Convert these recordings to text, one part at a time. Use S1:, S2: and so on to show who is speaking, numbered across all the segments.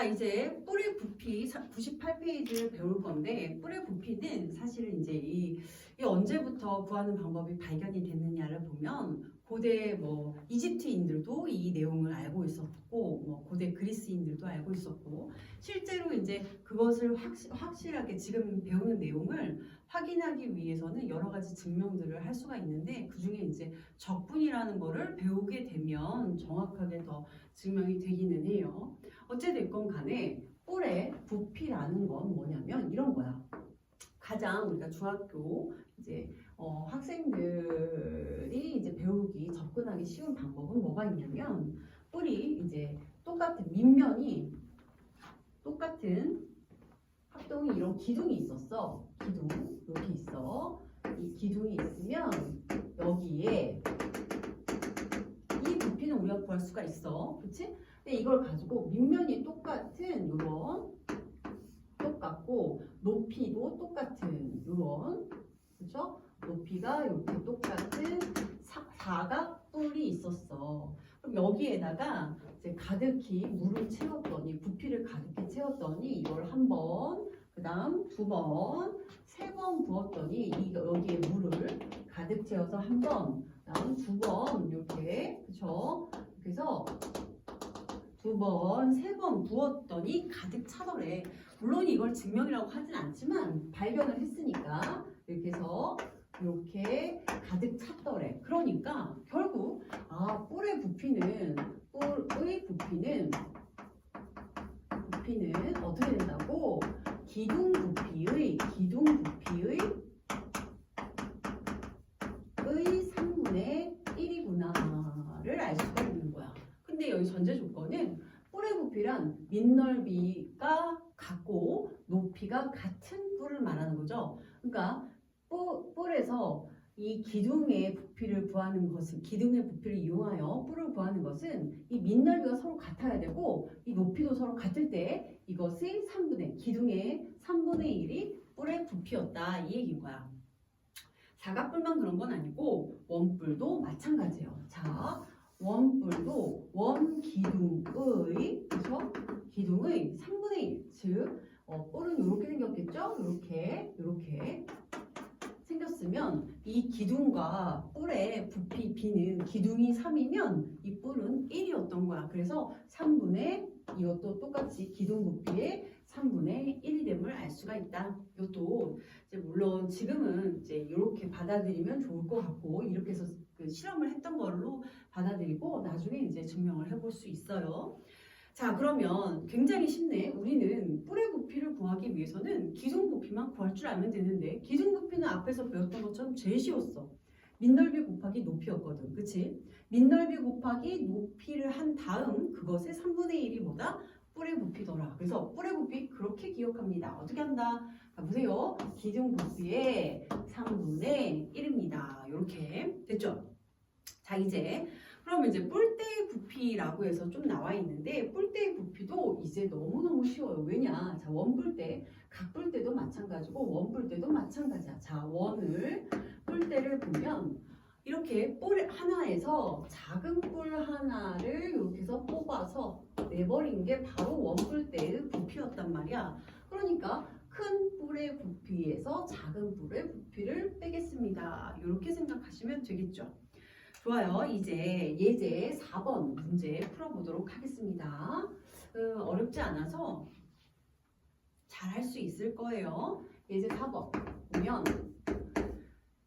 S1: 자, 이제 뿔의 부피 98페이지를 배울 건데, 뿔의 부피는 사실은 이제 이 언제부터 구하는 방법이 발견이 됐느냐를 보면, 고대 이집트인들도 이 내용을 알고 있었고, 고대 그리스인들도 알고 있었고, 실제로 이제 그것을 확실하게 지금 배우는 내용을 확인하기 위해서는 여러 가지 증명들을 할 수가 있는데, 그 중에 이제 적분이라는 거를 배우게 되면 정확하게 더 증명이 되기는 해요. 어찌됐건 간에 뿔의 부피라는 건 뭐냐면 이런 거야. 가장 우리가 중학교 이제 학생들이 이제 배우기 접근하기 쉬운 방법은 뭐가 있냐면, 뿔이 이제 똑같은 밑면이 똑같은 합동이 이런 기둥이 있었어. 기둥 이렇게 있어. 이 기둥이 있으면 여기에 이 부피는 우리가 구할 수가 있어. 그렇지? 근데 이걸 가지고 밑면이 똑같은 요런 똑같고 높이도 똑같은 요런, 그렇죠? 높이가 이렇게 똑같은 사각뿔이 있었어. 그럼 여기에다가 이제 가득히 물을 채웠더니, 부피를 가득히 채웠더니 이걸 한 번, 그다음 두 번, 세 번 부었더니 여기에 물을 가득 채워서 한 번, 그다음 두 번 이렇게, 그렇죠? 그래서 두 번, 세 번 부었더니 가득 차더래. 물론 이걸 증명이라고 하진 않지만 발견을 했으니까 이렇게 해서 이렇게 가득 찼더래. 그러니까 결국 뿔의 부피는 어떻게 된다고? 기둥 부피의 3분의 1이구나를 알 수가 있는 거야. 근데 여기 전제 조건은 뿔의 부피란 밑넓이가 같고 높이가 같은 뿔을 말하는 거죠. 그러니까 뿔에서 이 기둥의 부피를 구하는 것은, 기둥의 부피를 이용하여 뿔을 구하는 것은 이 밑넓이가 서로 같아야 되고 이 높이도 서로 같을 때 이것이 기둥의 3분의 1이 뿔의 부피였다, 이 얘기인 거야. 사각뿔만 그런 건 아니고 원뿔도 마찬가지예요. 자, 원뿔도 원기둥의, 그렇죠? 기둥의 3분의 1, 즉 뿔은 이렇게 생겼겠죠? 이렇게 생겼으면 이 기둥과 뿔의 부피 B는 기둥이 3이면 이 뿔은 1이었던 거야. 그래서 3분의, 이것도 똑같이 기둥 부피의 3분의 1이 됨을 알 수가 있다. 이것도 이제 물론 지금은 이제 이렇게 받아들이면 좋을 것 같고, 이렇게 해서 그 실험을 했던 걸로 받아들이고 나중에 이제 증명을 해볼 수 있어요. 자, 그러면 굉장히 쉽네. 우리는 뿔의 부피를 구하기 위해서는 기둥 부피만 구할 줄 알면 되는데, 기둥 부피는 앞에서 배웠던 것처럼 제일 쉬웠어. 밑넓이 곱하기 높이였거든. 그치? 밑넓이 곱하기 높이를 한 다음 그것의 3분의 1이 뭐다? 뿔의 부피더라. 그래서 뿔의 부피 그렇게 기억합니다. 어떻게 한다? 자, 보세요. 기둥 부피의 3분의 1입니다. 이렇게 됐죠? 자, 그럼 이제 뿔대의 부피라고 해서 좀 나와 있는데, 뿔대의 부피도 이제 너무너무 쉬워요. 왜냐? 자, 원뿔대, 각뿔대도 마찬가지고 원뿔대도 마찬가지야. 자, 뿔대를 보면 이렇게 뿔 하나에서 작은 뿔 하나를 이렇게 해서 뽑아서 내버린 게 바로 원뿔대의 부피였단 말이야. 그러니까 큰 뿔의 부피에서 작은 뿔의 부피를 빼겠습니다. 이렇게 생각하시면 되겠죠. 좋아요. 이제 예제 4번 문제 풀어보도록 하겠습니다. 어렵지 않아서 잘 할 수 있을 거예요. 예제 4번 보면,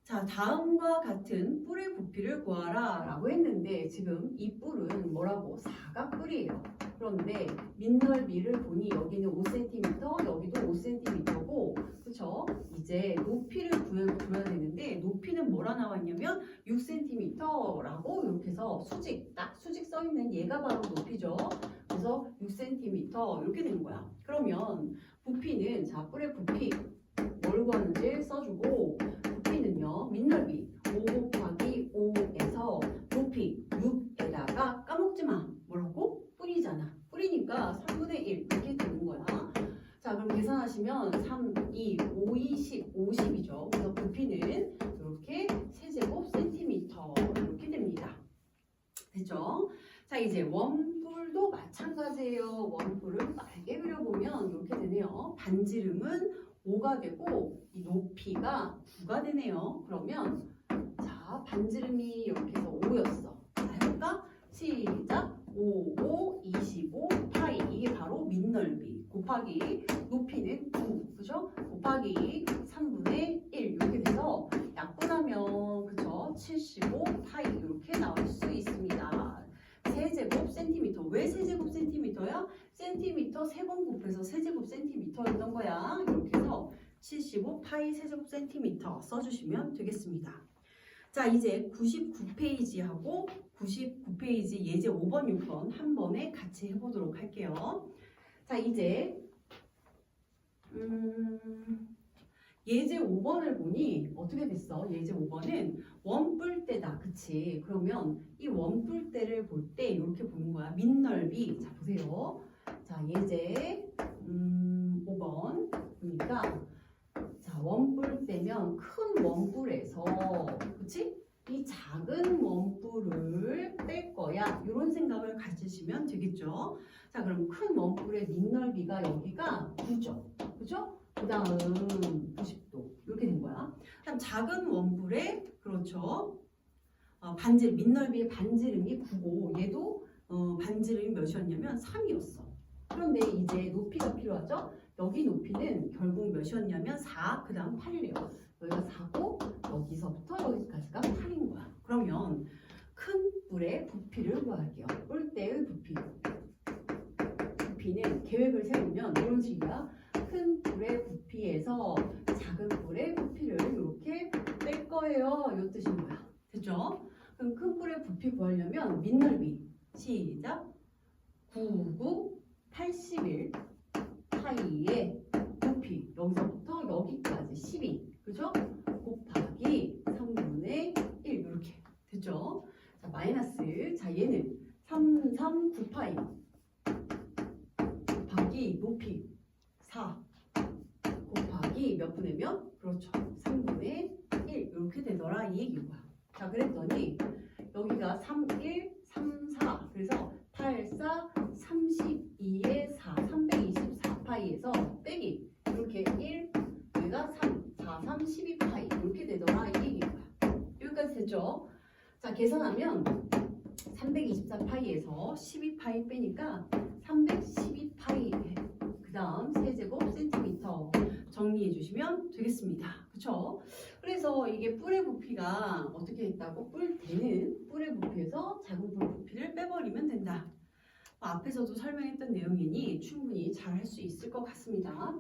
S1: 자, 다음과 같은 뿔의 부피를 구하라 라고 했는데, 지금 이 뿔은 뭐라고? 사각뿔이에요. 그런데 밑넓이를 보니 여기는 5cm, 여기도 5cm고, 그쵸? 이제 높이를 구해야 되는데, 높이는 뭐라 나왔냐면 6cm라고 이렇게 해서 딱 수직 써있는 얘가 바로 높이죠. 그래서 6cm 이렇게 되는 거야. 그러면 부피는, 자, 뿔의 부피 뭘 구하는지 써주고, 부피는요, 밑넓이 5 곱하기 5에서 높이 6에다가 까먹지 마. 뭐라고? 뿔이잖아. 뿔이니까 3분의 1 이렇게 되는 거야. 자, 그럼 계산하시면 3, 2, 5, 20, 50이죠. 그래서 부피는 이렇게 세제곱 센티미터 이렇게 됩니다. 됐죠? 자, 이제 원뿔도 마찬가지예요. 원뿔은 빨개 그래서 반지름은 5가 되고 이 높이가 9가 되네요. 그러면 자, 반지름이 이렇게 해서 5였어. 자, 해볼까? 시작! 5, 5, 25, 파이. 이게 바로 밑넓이 곱하기 높이는 9, 그죠? 곱하기 3분의 1 이렇게 돼서 약분하면 그죠? 75 파이 이렇게 나올 수 있습니다. 세제곱 센티미터. 왜 세제곱 센티미터야? 센티미터 3번 곱해서 세제곱 센티미터였던 거야. 이렇게 해서 75 파이 세제곱 센티미터 써주시면 되겠습니다. 자, 이제 99페이지하고 99페이지 예제 5번, 6번 한 번에 같이 해보도록 할게요. 자, 이제 예제 5번을 보니 어떻게 됐어? 예제 5번은 원뿔대다. 그치? 그러면 이 원뿔대를 볼 때 이렇게 보는 거야. 밑넓이. 자, 보세요. 자, 예제 5번 보니까 자, 원뿔대면 큰 원뿔에서 그치? 이 작은 원뿔을 뺄 거야. 이런 생각을 가지시면 되겠죠. 자, 그럼 큰 원뿔의 밑넓이가 여기가 9죠. 그죠? 그 다음 90도 이렇게 된 거야. 그다음 작은 원뿔의 그렇죠. 반지름 밑넓이의 반지름이 9고 얘도 반지름이 몇이었냐면 3이었어. 그런데 이제 높이가 필요하죠. 여기 높이는 결국 몇이었냐면 4, 그 다음 8이래요. 여기가 4고 여기서부터 여기까지가 8인 거야. 그러면 큰 뿔의 부피를 구할게요. 뿔대의 부피. 부피는 계획을 세우면 이런 식이야. 큰 뿔의 부피에서 작은 뿔의 부피를 이렇게 뺄 거예요. 이 뜻인 거야. 됐죠? 그럼 큰 뿔의 부피 구하려면 밑넓이 시작 99, 81 파이의 높이 여기서부터 여기까지 12 그죠? 곱하기 3분의 1 이렇게 됐죠? 자, 마이너스 자 얘는 339파이 곱하기 높이 4 곱하기 몇 분의 몇? 그렇죠. 3분의 1 이렇게 되더라 이 얘기인 거야. 자, 그랬더니 여기가 31, 34 그래서 84, 32에 4, 324파이에서 빼기 이렇게 1, 여기가 3, 4, 3, 12파이 이렇게 되더라 이 얘기인 거야. 여기까지 됐죠? 자, 계산하면 324파이에서 12파이 빼니까 312파이 그 다음 세제곱 센티미터 정리해 주시면 되겠습니다. 그쵸? 그래서 이게 뿔의 부피가 어떻게 했다고? 뿔대는 뿔의 부피에서 작은 뿔 부피를 빼버리면 된다. 앞에서도 설명했던 내용이니 충분히 잘 할 수 있을 것 같습니다.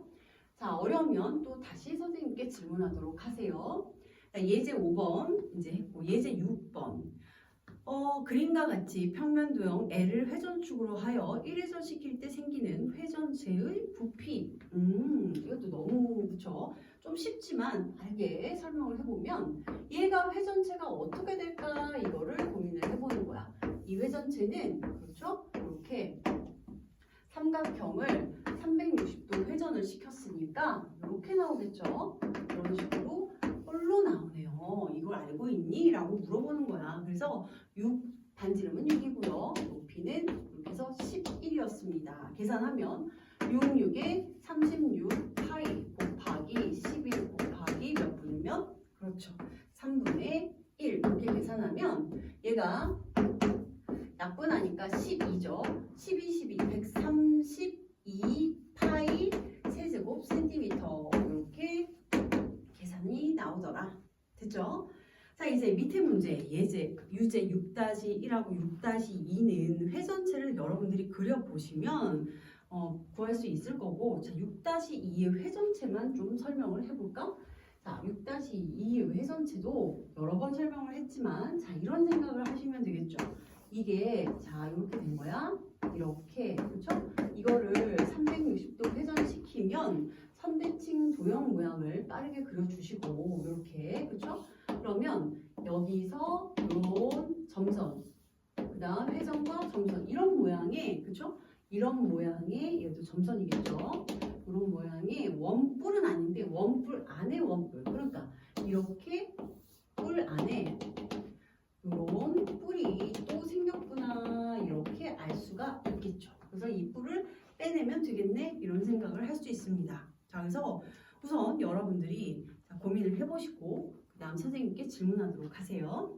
S1: 자, 어려우면 또 다시 선생님께 질문하도록 하세요. 자, 예제 5번 이제 했고 예제 6번 그림과 같이 평면도형 L을 회전축으로 하여 1회전 시킬 때 생기는 회전체의 부피. 이것도 너무 그쵸? 좀 쉽지만 알게 설명을 해보면 얘가 회전체가 어떻게 될까 이거를 고민을 해보는 거야. 이 회전체는 그렇죠? 이렇게 삼각형을 360도 회전을 시켰으니까 이렇게 나오겠죠? 이런 식으로 홀로 나오네요. 이걸 알고 있니? 라고 물어보는 거야. 그래서 6 반지름은 6이고요. 높이는 이렇게 해서 11이었습니다. 계산하면 6, 6에 36 파이 곱하기 11 곱하기 몇 분이면? 그렇죠. 3분의 1 이렇게 계산하면 얘가 약분하니까 12죠. 12, 12, 132 파이 세제곱 센티미터 이렇게 계산이 나오더라. 됐죠? 자, 이제 밑에 문제 예제 유제 6-1하고 6-2는 회전체를 여러분들이 그려보시면 구할 수 있을 거고 자, 6-2의 회전체만 좀 설명을 해볼까? 자, 6-2의 회전체도 여러 번 설명을 했지만 자, 이런 생각을 하시면 되겠죠. 이게 자 이렇게 된 거야. 이렇게 그렇죠? 이거를 360도 회전시키면 선대칭 도형 모양을 빠르게 그려주시고 이렇게 그렇죠? 그러면 여기서 이런 점선 그 다음 회전과 점선 이런 모양의 그렇죠? 이런 모양의 얘도 점선이겠죠? 이런 모양의 원뿔은 아닌데 원뿔 안에 원뿔 그러니까 이렇게 뿔 안에 이런 뿔이 또 생겼구나 이렇게 알 수가 있겠죠. 그래서 이 뿔을 빼내면 되겠네 이런 생각을 할 수 있습니다. 자, 그래서 우선 여러분들이 고민을 해보시고 그 다음 선생님께 질문하도록 하세요.